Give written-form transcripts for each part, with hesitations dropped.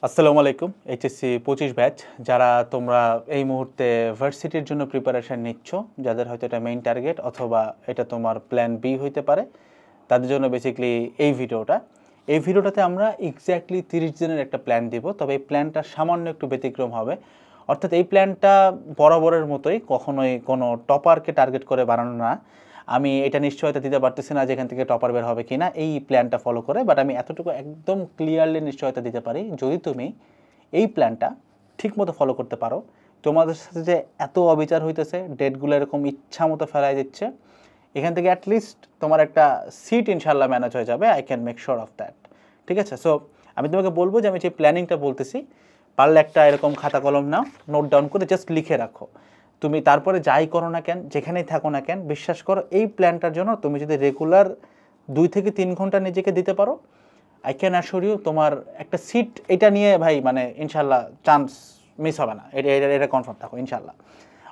আসসালামু আলাইকুম। HSC 25 batch যারা তোমরা এই মুহূর্তে ভার্সিটির জন্য প্রিপারেশন নিচ্ছ, যাদের হয়তো এটা মেইন টার্গেট অথবা এটা তোমার প্ল্যান বি হইতে পারে, তাদের জন্য বেসিক্যালি এই ভিডিওটাতে আমরা এক্স্যাক্টলি 30 দিনের একটা প্ল্যান দিব। তবে এই প্ল্যানটা সামান্য একটু ব্যতিক্রম হবে। অর্থাৎ এই প্ল্যানটা বরাবরের মতোই, কখনোই কোনো টপারকে টার্গেট করে বানানো না। আমি এটা নিশ্চয়তা দিতে পারতেছি না যে এখান থেকে টপার বের হবে কিনা এই প্ল্যানটা ফলো করে, বাট আমি এতটুকু একদম ক্লিয়ারলি নিশ্চয়তা দিতে পারি, যদি তুমি এই প্ল্যানটা ঠিকমতো ফলো করতে পারো, তোমাদের সাথে যে এত অবিচার হইতেছে, ডেটগুলো এরকম ইচ্ছা মতো ফেলাই দিচ্ছে, এখান থেকে অ্যাটলিস্ট তোমার একটা সিট ইনশাল্লাহ ম্যানেজ হয়ে যাবে। I can make sure of that. ঠিক আছে? সো আমি তোমাকে বলবো যে আমি যে প্ল্যানিংটা বলতেছি, পারলে একটা এরকম খাতা কলম নাও, নোট ডাউন করে জাস্ট লিখে রাখো। তুমি তারপরে যাই করো না কেন, যেখানেই থাকো না কেন, বিশ্বাস করো এই প্ল্যানটার জন্য তুমি যদি রেগুলার 2 থেকে 3 ঘন্টা নিজেকে দিতে পারো, আই ক্যান অ্যাসিওর ইউ তোমার একটা সিট এটা নিয়ে ভাই মানে ইনশাল্লাহ চান্স মিস হবে না। এটা কনফার্ম থাকো ইনশাল্লাহ।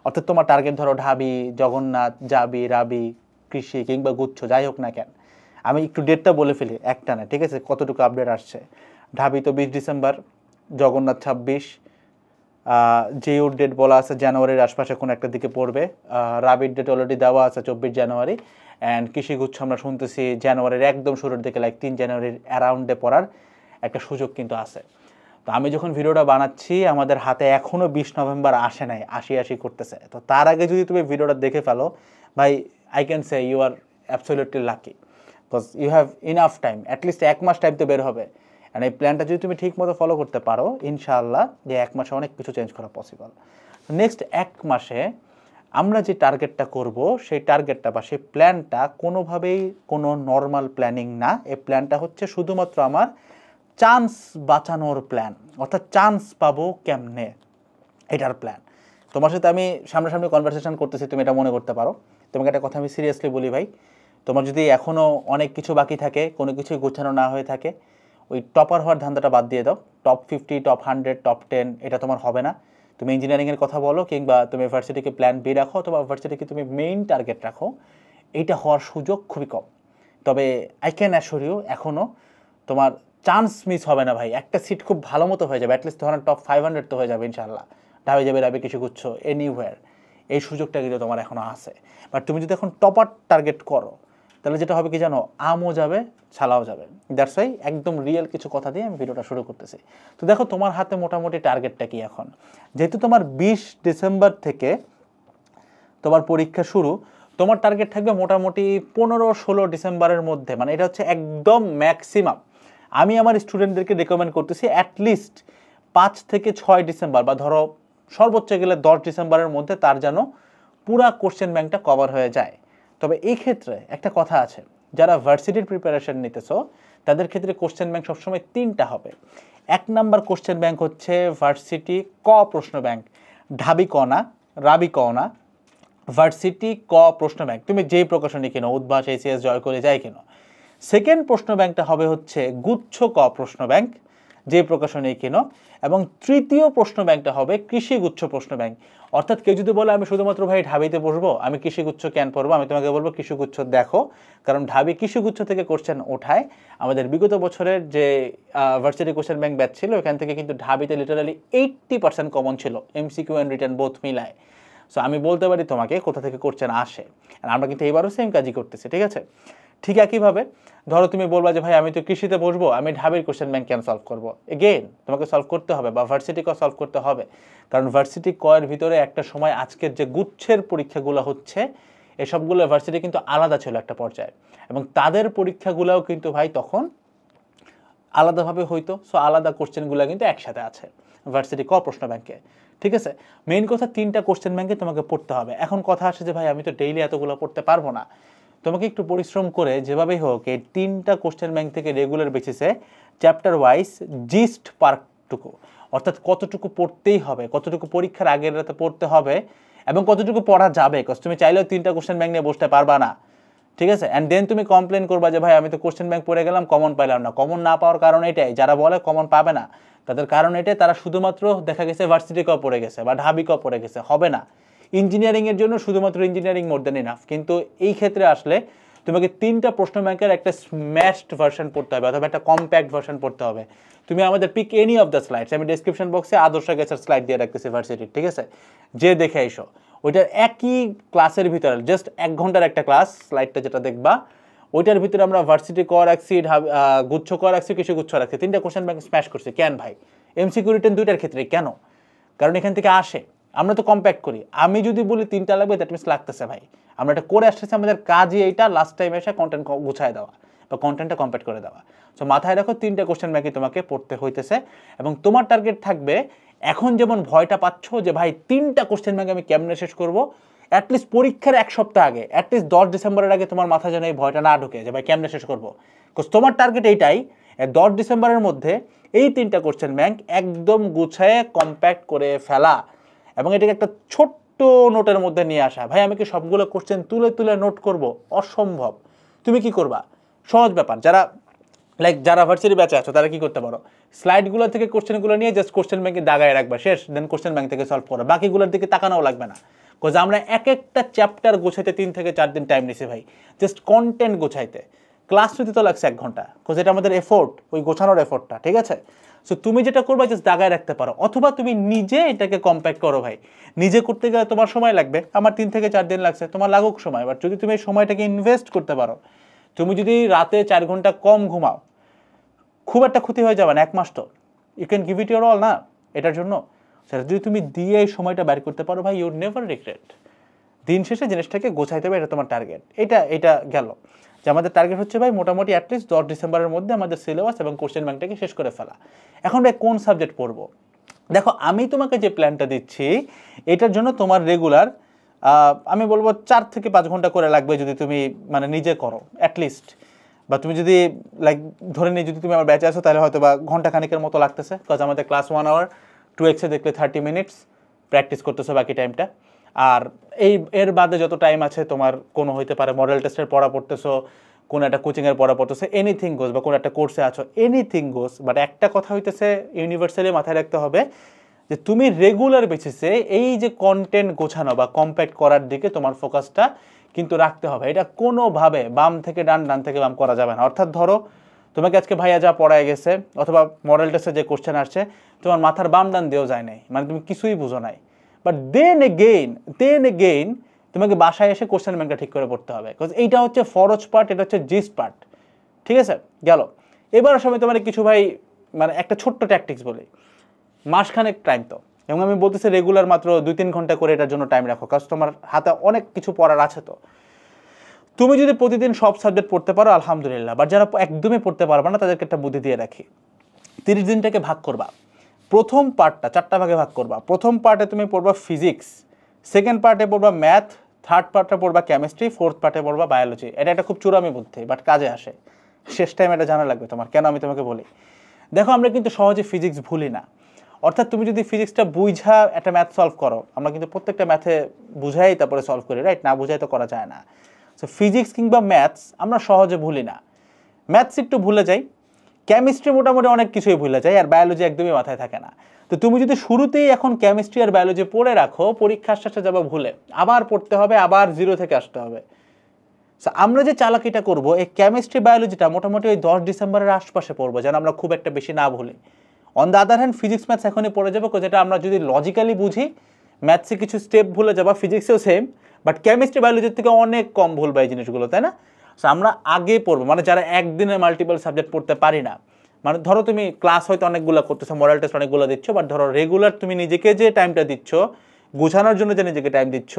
অর্থাৎ তোমার টার্গেট ধরো ঢাবি, জগন্নাথ, জাবি, রাবি, কৃষি কিংবা গুচ্ছ, যাই হোক না কেন, আমি একটু ডেটটা বলে ফেলি একটা না, ঠিক আছে, কতটুকু আপডেট আসছে। ঢাবি তো 20 ডিসেম্বর, জগন্নাথ 26, জিওর ডেট বলা আছে জানুয়ারির আশপাশে কোনো একটা দিকে পড়বে, রাবির ডেট অলরেডি দেওয়া আছে 24 জানুয়ারি, অ্যান্ড কৃষিগুচ্ছ আমরা শুনতেছি জানুয়ারির একদম শুরুর দিকে, লাইক 3 জানুয়ারির অ্যারাউন্ডে পড়ার একটা সুযোগ কিন্তু আছে। তো আমি যখন ভিডিওটা বানাচ্ছি আমাদের হাতে এখনও 20 নভেম্বর আসে নাই, আসি করতেছে। তো তার আগে যদি তুমি ভিডিওটা দেখে ফেলো ভাই, I can say you are absolutely lucky, because you have enough time, at least 1 মাস টাইম তো বের হবে। অ্যান্ড এই প্ল্যানটা যদি তুমি ঠিক মতো ফলো করতে পারো, ইনশাআল্লাহ যে 1 মাসে অনেক কিছু চেঞ্জ করা পসিবল। নেক্সট 1 মাসে আমরা যে টার্গেটটা করব, সেই টার্গেটটা বা সেই প্ল্যানটা কোনোভাবেই কোনো নর্মাল প্ল্যানিং না। এই প্ল্যানটা হচ্ছে শুধুমাত্র আমার চান্স বাঁচানোর প্ল্যান, অর্থাৎ চান্স পাবো কেমনে এটার প্ল্যান। তোমার সাথে আমি সামনাসামনি কনভারসেশন করতেছি, তুমি এটা মনে করতে পারো। তোমাকে একটা কথা আমি সিরিয়াসলি বলি ভাই, তোমার যদি এখনও অনেক কিছু বাকি থাকে, কোনো কিছুই গোছানো না হয়ে থাকে, ওই টপার হওয়ার ধান্দাটা বাদ দিয়ে দাও। টপ 50, টপ 100, টপ 10 এটা তোমার হবে না। তুমি ইঞ্জিনিয়ারিংয়ের কথা বলো, কিংবা তুমি ভার্সিটিকে প্ল্যান বি রাখো, অথবা ভার্সিটিকে তুমি মেইন টার্গেট রাখো, এইটা হওয়ার সুযোগ খুবই কম। তবে আই ক্যান অ্যাসিওর ইউ এখনও তোমার চান্স মিস হবে না ভাই। একটা সিট খুব ভালো মতো হয়ে যাবে, অ্যাটলিস্ট ধরেন টপ 500 তো হয়ে যাবে ইনশাল্লাহ। ঢাবে যাবে, রাবে কিছু গুচ্ছ, এনিওয়্যার, এই সুযোগটা কিন্তু তোমার এখনও আছে। বাট তুমি যদি এখন টপার টার্গেট করো, তাহলে যেটা হবে কি জানো, আমও যাবে, ছালাও যাবে। দ্যাটস ওয়াই একদম রিয়েল কিছু কথা দিয়ে আমি ভিডিওটা শুরু করতেছি। তো দেখো তোমার হাতে মোটামুটি টার্গেটটা কি এখন, যেহেতু তোমার 20 ডিসেম্বর থেকে তোমার পরীক্ষা শুরু, তোমার টার্গেট থাকবে মোটামুটি 15-16 ডিসেম্বরের মধ্যে, মানে এটা হচ্ছে একদম ম্যাক্সিমাম। আমি আমার স্টুডেন্টদেরকে রেকমেন্ড করতেছি অ্যাটলিস্ট 5 থেকে 6 ডিসেম্বর, বা ধরো সর্বোচ্চ গেলে 10 ডিসেম্বরের মধ্যে তার যেন পুরা কোশ্চেন ব্যাংকটা কভার হয়ে যায়। তবে এই ক্ষেত্রে একটা কথা আছে, যারা ভার্সিটির প্রিপারেশন নিতেছো তাদের ক্ষেত্রে কোশ্চেন ব্যাংক সবসময় 3টা হবে। 1 নাম্বার কোশ্চেন ব্যাংক হচ্ছে ভার্সিটি ক প্রশ্ন ব্যাংক, ঢাবি ক না, রাবি ক না, ভার্সিটি ক প্রশ্ন ব্যাংক, তুমি যেই প্রকাশনী কেনো, উদ্ভাস, এসিএস, জয়করে যাই কেনো। সেকেন্ড প্রশ্ন ব্যাংকটা হবে হচ্ছে গুচ্ছ ক প্রশ্ন ব্যাংক, যে প্রকাশনী কেনো। এবং তৃতীয় প্রশ্ন ব্যাংকটা হবে কৃষিগুচ্ছ প্রশ্ন ব্যাংক। অর্থাৎ কেউ যদি বলে আমি শুধুমাত্র ভাই ঢাবিতে বসবো, আমি কৃষিগুচ্ছ কেন পড়বো, আমি তোমাকে বলবো কৃষিগুচ্ছ দেখো, কারণ ঢাবি কৃষিগুচ্ছ থেকে কোশ্চেন ওঠায়। আমাদের বিগত বছরের যে ভার্সিটি কোশ্চেন ব্যাংক ব্যাচ ছিল, ওখান থেকে কিন্তু ঢাবিতে লিটারালি 80% কমন ছিল, এমসিকিউ অ্যান্ড রিটার্ন বোথ মিলায়। সো আমি বলতে পারি তোমাকে কোথা থেকে কোশ্চেন আসে, আর আমরা কিন্তু এবারও সেম কাজই করতেছি। ঠিক আছে? ঠিক একইভাবে ধরো তুমি বলবা যে ভাই আমি তো কৃষিতে বসবো, আমি ঢাবির কোশ্চেন ব্যাংক কেন সলভ করবো, এগেইন তোমাকে সলভ করতে হবে, বা ভার্সিটি ক সলভ করতে হবে। কারণ ভার্সিটি কয়ের ভিতরে একটা সময় আজকের যে গুচ্ছের পরীক্ষাগুলো হচ্ছে, এসবগুলো ভার্সিটি কিন্তু আলাদা ছিল একটা পর্যায়ে, এবং তাদের পরীক্ষাগুলোও কিন্তু ভাই তখন আলাদাভাবে হইতো। সো আলাদা কোশ্চেনগুলো কিন্তু একসাথে আছে ভার্সিটি ক প্রশ্ন ব্যাংকে। ঠিক আছে? মেইন কথা 3টা কোশ্চেন ব্যাংকে তোমাকে পড়তে হবে। এখন কথা আসে যে ভাই আমি তো ডেইলি এতগুলো পড়তে পারবো না। তোমাকে একটু পরিশ্রম করে যেভাবেই হোক এই 3টা কোশ্চেন ব্যাংক থেকে রেগুলার বেসিসে চ্যাপ্টার ওয়াইজ জিস্ট পার্টটুকু, অর্থাৎ কতটুকু পড়তেই হবে, কতটুকু পরীক্ষার আগের রাতে পড়তে হবে, এবং কতটুকু পড়া যাবে, কজ তুমি চাইলেও 3টা কোশ্চেন ব্যাংক নিয়ে বসতে পারবা না। ঠিক আছে? অ্যান্ড দেন তুমি কমপ্লেন করবা যে ভাই আমি তো কোশ্চেন ব্যাংক পড়ে গেলাম, কমন পাইলাম না। কমন না পাওয়ার কারণ এটাই, যারা বলে কমন পাবে না তাদের কারণ এটাই, তারা শুধুমাত্র দেখা গেছে ভার্সিটি ক পড়ে গেছে বা ঢাবি ক পড়ে গেছে। হবে না। ইঞ্জিনিয়ারিংয়ের জন্য শুধুমাত্র ইঞ্জিনিয়ারিং মোর দেন ইনাফ, কিন্তু এই ক্ষেত্রে আসলে তোমাকে 3টা প্রশ্ন ব্যাংকের একটা স্ম্যাশড ভার্সন পড়তে হবে অথবা একটা কম্প্যাক্ট ভার্সন পড়তে হবে। তুমি আমাদের pick any of the slides, আমি ডেসক্রিপশন বক্সে আদর্শ গ্যাসের স্লাইড দিয়ে রাখতেছি ভার্সিটির, ঠিক আছে, যে দেখে এসো। ওইটার একই ক্লাসের ভিতরে জাস্ট 1 ঘন্টার একটা ক্লাস, স্লাইডটা যেটা দেখবা ওইটার ভিতরে আমরা ভার্সিটি ক রাখছি, গুচ্ছ ক রাখছি, কিছু গুচ্ছ রাখছি, 3টা কোশ্চেন ব্যাংক স্ম্যাশ করছি। কেন ভাই? এমসিকিউ রিটেন 2টার ক্ষেত্রে কেন? কারণ এখান থেকে আসে, আমরা তো কম্প্যাক্ট করি। আমি যদি বলি 3টা লাগবে, দ্যাট মিনস লাগতেছে ভাই, আমরা এটা করে আসতেছি, আমাদের কাজই এইটা লাস্ট টাইম এসে কন্টেন্ট গুছায় দেওয়া বা কন্টেন্টটা কম্প্যাক্ট করে দেওয়া। সো মাথায় রাখো 3টা কোশ্চেন ব্যাংকই তোমাকে পড়তে হইতেছে এবং তোমার টার্গেট থাকবে, এখন যেমন ভয়টা পাচ্ছ যে ভাই 3টা কোশ্চেন ব্যাংক আমি কেমনে শেষ করবো, অ্যাটলিস্ট পরীক্ষার 1 সপ্তাহ আগে, অ্যাটলিস্ট 10 ডিসেম্বরের আগে তোমার মাথা যেন এই ভয়টা না ঢুকে যে ভাই কেমনে শেষ করবো। বিকজ তোমার টার্গেট এইটাই, 10 ডিসেম্বরের মধ্যে এই 3টা কোশ্চেন ব্যাংক একদম গুছায় কম্প্যাক্ট করে ফেলা এবং এটাকে একটা ছোট্ট নোটের মধ্যে নিয়ে আসা। ভাই আমি কি সবগুলো কোশ্চেন তুলে তুলে নোট করব? অসম্ভব। তুমি কি করবা? সহজ ব্যাপার। যারা ভার্সিটি ব্যাচে আছো তারা কি করতে পারো, স্লাইডগুলো থেকে কোশ্চেনগুলো নিয়ে জাস্ট কোশ্চেন ব্যাংকে দাগায় রাখবা, শেষ, দেন কোশ্চেন ব্যাংক থেকে সলভ করো, বাকিগুলোর দিকে তাকানোও লাগবে না। বিকজ আমরা এক একটা চ্যাপ্টার গোছাইতে 3 থেকে 4 দিন টাইম নিছি ভাই, জাস্ট কন্টেন্ট গোছাইতে। ক্লাস নিতে তো লাগছে 1 ঘন্টা, বিকজ এটা আমাদের এফোর্ট, ওই গোছানোর এফোর্টটা, ঠিক আছে। সো তুমি যেটা করবা জাস্ট দাগায় রাখতে পারো, অথবা তুমি নিজে এটাকে কম্প্যাক্ট করো ভাই। নিজে করতে গেলে তোমার সময় লাগবে, আমার 3 থেকে 4 দিন লাগছে, তোমার লাগুক সময়, বাট যদি তুমি এই সময়টাকে ইনভেস্ট করতে পারো, তুমি যদি রাতে 4 ঘন্টা কম ঘুমাও, খুব একটা ক্ষতি হয়ে যাবে না, 1 মাস তো you can give it your all না এটার জন্য। সেটা যদি তুমি দিয়ে এই সময়টা বের করতে পারো ভাই, ইউ নেভার রিগ্রেট। দিন শেষে জিনিসটাকে গোছাইতে হবে, এটা তোমার টার্গেট। এটা গেল যে আমাদের টার্গেট হচ্ছে ভাই মোটামুটি অ্যাটলিস্ট 10 ডিসেম্বরের মধ্যে আমাদের সিলেবাস এবং কোশ্চেন ব্যাংকটাকে শেষ করে ফেলা। এখন ভাই কোন সাবজেক্ট পড়বো? দেখো আমি তোমাকে যে প্ল্যানটা দিচ্ছি এটার জন্য তোমার রেগুলার আমি বলবো 4 থেকে 5 ঘন্টা করে লাগবে যদি তুমি মানে নিজে করো অ্যাটলিস্ট, বা তুমি যদি ধরে নিই যদি তুমি আমার ব্যাচে আসো তাহলে হয়তো বা ঘন্টা খানিকের মতো লাগতেছে, বিকজ আমাদের ক্লাস 1 আওয়ার 2x দেখলে 30 মিনিটস প্র্যাকটিস করতেছো বাকি টাইমটা। আর এর বাদে যত টাইম আছে তোমার কোনো হইতে পারে মডেল টেস্টের পড়া পড়তেছো, কোনো একটা কোচিংয়ের পড়া পড়তেছো, এনিথিং গোস, বা কোনো একটা কোর্সে আছো, এনিথিং গোস। বাট একটা কথা হইতেছে ইউনিভার্সালি মাথায় রাখতে হবে যে তুমি রেগুলার বেসিসে এই যে কন্টেন্ট গোছানো বা কম্প্যাক্ট করার দিকে তোমার ফোকাসটা কিন্তু রাখতে হবে। এটা কোনোভাবে বাম থেকে ডান, ডান থেকে বাম করা যাবে না। অর্থাৎ ধরো তোমাকে আজকে ভাইয়া যা পড়ায় গেছে অথবা মডেল টেস্টে যে কোশ্চেন আসছে তোমার মাথার বাম ডান দিয়েও যায় নাই, মানে তুমি কিছুই বুঝো নাই। বাট দেন এগেইন তোমাকে বাসায় এসে কোশ্চেন ব্যাংকটা ঠিক করে পড়তে হবে, বিকজ এইটা হচ্ছে ফরজ পার্ট, এটা হচ্ছে জিস্ট পার্ট, ঠিক আছে। গেল এবার সময় তোমার কিছু ভাই মানে একটা ছোট্ট ট্যাকটিক্স বলি, মাসখানেক টাইম তো, এবং আমি বলতেছি রেগুলার মাত্র 2-3 ঘন্টা করে এটার জন্য টাইম রাখো, কারণ তোমার হাতে অনেক কিছু পড়ার আছে। তো তুমি যদি প্রতিদিন সব সাবজেক্ট পড়তে পারো আলহামদুলিল্লাহ, বাট যারা একদমই পড়তে পারবে না তাদেরকে একটা বুদ্ধি দিয়ে রাখি। 30 দিনটাকে ভাগ করবা, প্রথম পার্টটা 4টা ভাগে ভাগ করবা। প্রথম পার্টে তুমি পড়বা ফিজিক্স, সেকেন্ড পার্টে পড়বা ম্যাথ, থার্ড পার্টে পড়বা কেমিস্ট্রি, ফোর্থ পার্টে পড়বা বায়োলজি। এটা একটা খুব চূড়ামি বুদ্ধি, বাট কাজে আসে। শেষ টাইম এটা জানা লাগবে তোমার, কেন আমি তোমাকে বলি। দেখো আমরা কিন্তু সহজে ফিজিক্স ভুলি না, অর্থাৎ তুমি যদি ফিজিক্সটা বুঝা একটা ম্যাথ সলভ করো, আমরা কিন্তু প্রত্যেকটা ম্যাথে বুঝাই তারপরে সলভ করি, রাইট? না বুঝাই তো করা যায় না। সো ফিজিক্স কিংবা ম্যাথস আমরা সহজে ভুলি না, ম্যাথস একটু ভুলে যাই, কেমিস্ট্রি মোটামুটি অনেক কিছুই ভুলে যায়, আর বায়োলজি একদমই মাথায় থাকে না। তো তুমি যদি শুরুতেই এখন কেমিস্ট্রি আর বায়োলজি পড়ে রাখো, পরীক্ষার শেষে যাবে ভুলে, আবার পড়তে হবে, আবার জিরো থেকে আসতে হবে। আমরা যে চালাকিটা করবো, এই কেমিস্ট্রি বায়োলজিটা মোটামুটি ওই 10 ডিসেম্বরের আশপাশে পড়বো, যেন আমরা খুব একটা বেশি না ভুলি। On the other hand physics maths এখনই পড়ে যাবো, যেটা আমরা যদি লজিক্যালি বুঝি, ম্যাথসে কিছু স্টেপ ভুলে যাবা, ফিজিক্সেও সেম, বাট কেমিস্ট্রি বায়োলজির থেকে অনেক কম ভুলবা এই জিনিসগুলো, তাই না? সো আমরা আগে পড়বো, মানে যারা একদিনে মাল্টিপল সাবজেক্ট পড়তে পারি না, মানে ধরো তুমি ক্লাস হয়তো অনেকগুলো করতেছো, মডেল টেস্ট অনেকগুলো দিচ্ছ, বাট ধরো রেগুলার তুমি নিজেকে যে টাইমটা দিচ্ছ, গোছানোর জন্য যে নিজেকে টাইম দিচ্ছ,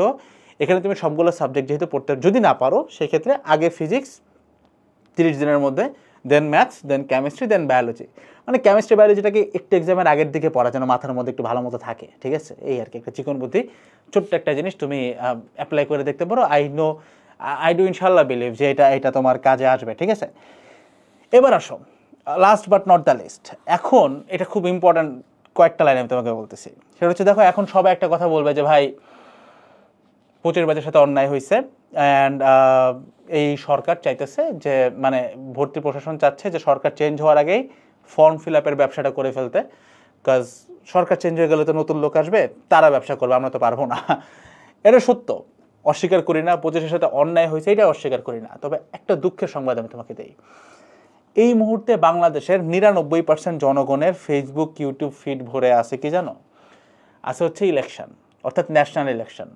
এখানে তুমি সবগুলো সাবজেক্ট যেহেতু পড়তে যদি না পারো, সেক্ষেত্রে আগে ফিজিক্স 30 দিনের মধ্যে, দেন ম্যাথস, দেন কেমিস্ট্রি, দেন বায়োলজি। মানে কেমিস্ট্রি বায়োলজিটাকে একটু এক্সামের আগের দিকে পড়া যেন মাথার মধ্যে একটু ভালো মতো থাকে, ঠিক আছে? এই আর কি একটা চিকন বুদ্ধি, ছোট্ট একটা জিনিস তুমি অ্যাপ্লাই করে দেখতে পারো। আই ডু ইনশাল্লাহ বিলিভ যে এটা তোমার কাজে আসবে, ঠিক আছে? এবার আসো last but not the least, এখন এটা খুব ইম্পর্ট্যান্ট কয়েকটা লাইন আমি তোমাকে বলতেছি। সেটা হচ্ছে দেখো এখন সবাই একটা কথা বলবে যে ভাই 25 ব্যাচের সাথে অন্যায় হয়েছে, অ্যান্ড এই সরকার চাইতেছে যে মানে ভর্তি প্রশাসন চাচ্ছে যে সরকার চেঞ্জ হওয়ার আগেই ফর্ম ফিল আপের ব্যবসাটা করে ফেলতে, বিকজ সরকার চেঞ্জ হয়ে গেলে তো নতুন লোক আসবে, তারা ব্যবসা করবে, আমরা তো পারবো না। এটা সত্য, অস্বীকার করি না, 25-এর সাথে অন্যায় হয়েছে এটা অস্বীকার করি না। তবে একটা দুঃখের সংবাদ আমি তোমাকে দেই, এই মুহূর্তে বাংলাদেশের 99% জনগণের ফেসবুক ইউটিউব ফিড ভরে আছে কি জানো? আছে হচ্ছে ইলেকশন, অর্থাৎ ন্যাশনাল ইলেকশন।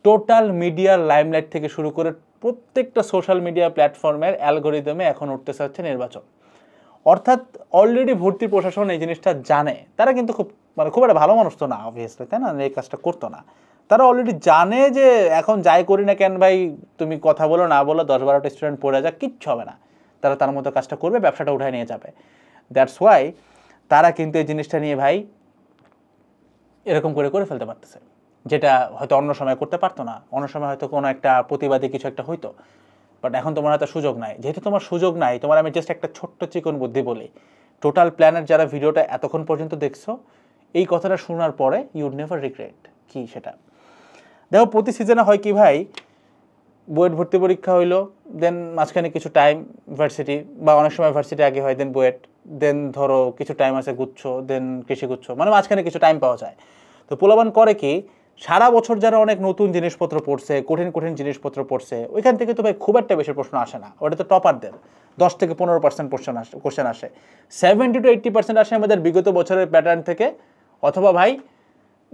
টোটাল মিডিয়ার লাইমলাইট থেকে শুরু করে প্রত্যেকটা সোশ্যাল মিডিয়া প্ল্যাটফর্মের অ্যালগোরিদমে এখন উঠতেছে হচ্ছে নির্বাচন। অর্থাৎ অলরেডি ভর্তি প্রশাসন এই জিনিসটা জানে। তারা কিন্তু খুব একটা ভালো মানুষ তো না অবভিয়াসলি, তাই না? এই কাজটা করতো না। তারা অলরেডি জানে যে এখন যাই করি না কেন ভাই, তুমি কথা বলো না বলো, 10-12টা স্টুডেন্ট পড়ে যাক, কিচ্ছু হবে না। তারা তার মতো কাজটা করবে, ব্যবসাটা উঠায় নিয়ে যাবে। দ্যাটস ওয়াই তারা কিন্তু এই জিনিসটা নিয়ে ভাই এরকম করে ফেলতে পারতেছে, যেটা হয়তো অন্য সময় করতে পারতো না। অন্য সময় হয়তো কোনো একটা প্রতিবাদী কিছু একটা হইতো, বাট এখন তোমার হয়তো সুযোগ নাই। যেহেতু তোমার সুযোগ নাই, তোমার আমি জাস্ট একটা ছোট্ট চিকন বুদ্ধি বলি। টোটাল প্ল্যানের যারা ভিডিওটা এতক্ষণ পর্যন্ত দেখছো, এই কথাটা শোনার পরে ইউ উড নেভার রিগ্রেট। কি সেটা দেখো, প্রতি সিজনে হয় কি ভাই, বুয়েট ভর্তি পরীক্ষা হইলো, দেন মাঝখানে কিছু টাইম ভার্সিটি, বা অনেক সময় ভার্সিটি আগে হয়, দেন বুয়েট, দেন ধরো কিছু টাইম আছে গুচ্ছ, দেন কৃষি গুচ্ছ, মানে মাঝখানে কিছু টাইম পাওয়া যায়। তো পোলাবান করে কি, সারা বছর যারা অনেক নতুন জিনিসপত্র পড়ছে, কঠিন জিনিসপত্র পড়ছে, ওইখান থেকে তো ভাই খুব একটা বেশি প্রশ্ন আসে না। ওটা তো টপারদের 10-15% কোশ্চেন আসে। 70-80% আসে আমাদের বিগত বছরের প্যাটার্ন থেকে, অথবা ভাই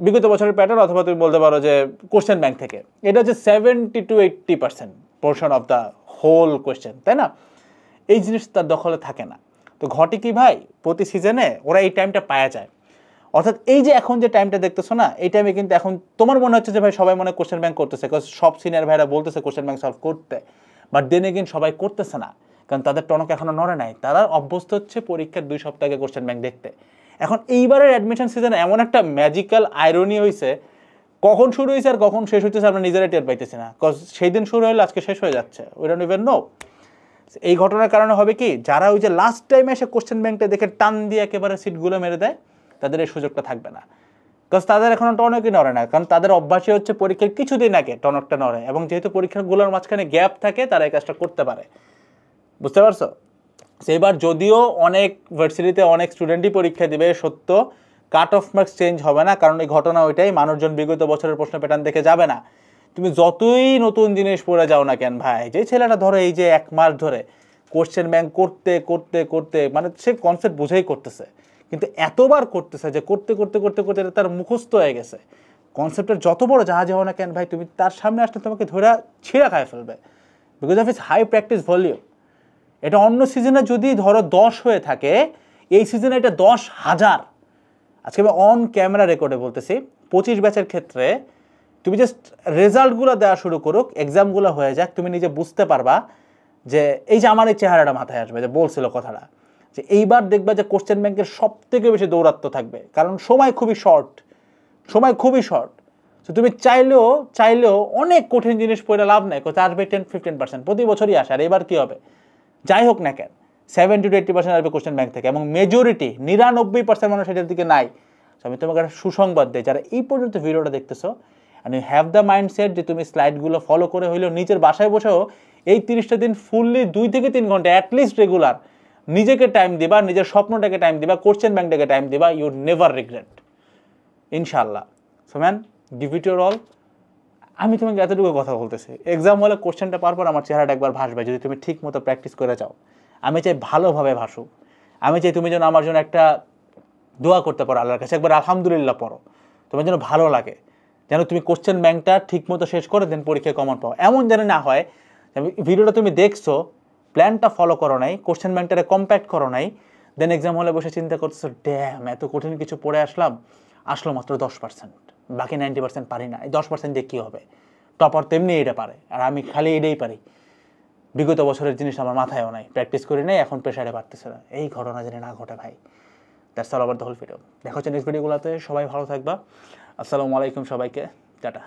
বিগত বছরের প্যাটার্ন, অথবা তুমি বলতে পারো যে কোশ্চেন ব্যাংক থেকে। এটা হচ্ছে 70-80% portion of the whole question, তাই না? এই জিনিস তার দখলে থাকে না। তো ঘটে কি ভাই, প্রতি সিজনে ওরা এই টাইমটা পাওয়া যায়। অর্থাৎ এই যে এখন যে টাইমটা দেখতেছো না, এই টাইমে কিন্তু এখন তোমার মনে হচ্ছে যে ভাই সবাই মনে কোশ্চেন ব্যাংক করতেছে, বিকজ সব সিনিয়র ভাইরা বলতেছে কোশ্চেন ব্যাংক সলভ করতে, বাট দেন এগেইন সবাই করতেছে না, কারণ তাদের টনক এখনো নড়ে নাই। তারা অভ্যস্ত হচ্ছে পরীক্ষার 2 সপ্তাহ আগে কোশ্চেন ব্যাংক দেখতে। এখন এইবারের অ্যাডমিশন সিজনে এমন একটা ম্যাজিক্যাল আইরনি হয়েছে, কখন শুরু হয়েছে আর কখন শেষ হইতেছে আমরা নিজেরাই টের পাইতেছি না, বিকজ সেই দিন শুরু হলে আজকে শেষ হয়ে যাচ্ছে, উই ডোন্ট ইভেন নো। এই ঘটনার কারণে হবে কি, যারা ওই যে লাস্ট টাইমে এসে কোশ্চেন ব্যাংকটা দেখে টান দিয়ে একেবারে সিটগুলো মেরে দেয়, তাদের এই সুযোগটা থাকবে না, বিকজ তাদের এখনো টনকই নড়ে না, কারণ তাদের অভ্যাসই হচ্ছে পরীক্ষার কিছুদিন আগে টনকটা নড়ে, এবং যেহেতু পরীক্ষাগুলোর মাঝখানে গ্যাপ থাকে, তারা এই কাজটা করতে পারে। বুঝতে পারছো? সেইবার যদিও অনেক ভার্সিটিতে অনেক স্টুডেন্টই পরীক্ষা দিবে, সত্য কাট অফ মার্কস চেঞ্জ হবে না, কারণ এই ঘটনা ওইটাই, মানুষজন বিগত বছরের প্রশ্ন প্যাটার্ন দেখে যাবে না। তুমি যতই নতুন জিনিস পড়ে যাও না কেন ভাই, যে ছেলেটা ধরো এই যে 1 মাস ধরে কোশ্চেন ব্যাংক করতে করতে করতে, মানে সে কনসেপ্ট বুঝেই করতেছে, কিন্তু এতবার করতেছে যে করতে করতে করতে করতে তার মুখস্থ হয়ে গেছে। কনসেপ্টের যত বড় জাহাজ হও না কেন ভাই, তুমি তার সামনে আসলে তোমাকে ধরে ছিঁড়া খায় ফেলবে, because of its high practice volume. এটা অন্য সিজনে যদি ধরো 10 হয়ে থাকে, এই সিজনে এটা 10,000। আজকে আমি অন ক্যামেরা রেকর্ডে বলতেছি, 25 ব্যাচের ক্ষেত্রে তুমি জাস্ট রেজাল্টগুলো দেওয়া শুরু করুক, এক্সামগুলো হয়ে যাক, তুমি নিজে বুঝতে পারবা যে এই যে আমার এই চেহারাটা মাথায় আসবে, যে বলছিল কথাটা, যে এইবার দেখবা যে কোশ্চেন ব্যাংকের সব থেকে বেশি দৌরাত্ম্য থাকবে, কারণ সময় খুবই শর্ট। তো তুমি চাইলেও অনেক কঠিন জিনিস পড়ে লাভ নাই, কোথায় আসবে 10-15%, প্রতি বছরই আসে। আর এবার কি হবে, যাই হোক না কেন 70-80% আসবে কোশ্চেন ব্যাংক থেকে, এবং মেজরিটি 99% মানুষ এটার দিকে নাই। আমি তোমাকে একটা সুসংবাদ দিই, যারা এই পর্যন্ত ভিডিওটা দেখতেছো, and you have the mindset যে তুমি স্লাইডগুলো ফলো করে হইলেও নিজের বাসায় বসেও এই 30টা দিন ফুললি 2-3 ঘন্টা অ্যাটলিস্ট রেগুলার নিজেকে টাইম দিবা, নিজের স্বপ্নটাকে টাইম দিবা, কোশ্চেন ব্যাংকটাকে টাইম দিবা, ইউ নেভার রিগ্রেট ইনশাল্লাহ। So man, give it your all. আমি তোমাকে এতটুকু কথা বলতেছি, এক্সাম হলে কোশ্চেনটা পাওয়ার পর আমার চেহারাটা একবার ভাসবে, যদি তুমি ঠিক মতো প্র্যাকটিস করে যাও। আমি চাই ভালোভাবে ভাসুক, আমি চাই তুমি যেন আমার জন্য একটা দোয়া করতে পারো আল্লাহর কাছে, একবার আলহামদুলিল্লাহ পড়ো, তোমার যেন ভালো লাগে, যেন তুমি কোশ্চেন ব্যাংকটা ঠিক মতো শেষ করে দেন পরীক্ষায় কমন পাও। এমন যেন না হয় ভিডিওটা তুমি দেখছো, প্ল্যানটা ফলো করো নাই, কোশ্চেন ব্যাংকটারে কম্প্যাক্ট করো নাই, দেন এক্সাম হলে বসে চিন্তা করতেছো, ড্যাম এত কঠিন কিছু পড়ে আসলো মাত্র 10%, বাকি 90% পারি না, এই 10% দিয়ে কী হবে, টপার তেমনি এটা পারে আর আমি খালি এটাই পারি, বিগত বছরের জিনিস আমার মাথায়ও নাই, প্র্যাকটিস করি নাই, এখন প্রেশারে পারতেছে না। এই ঘটনা যেন না ঘটে ভাই। দ্যাটস অল আবার দ্য হোল ভিডিও। দেখা হচ্ছে নেক্সট ভিডিওগুলোতে। সবাই ভালো থাকবা। আসসালামু আলাইকুম সবাইকে, টাটা।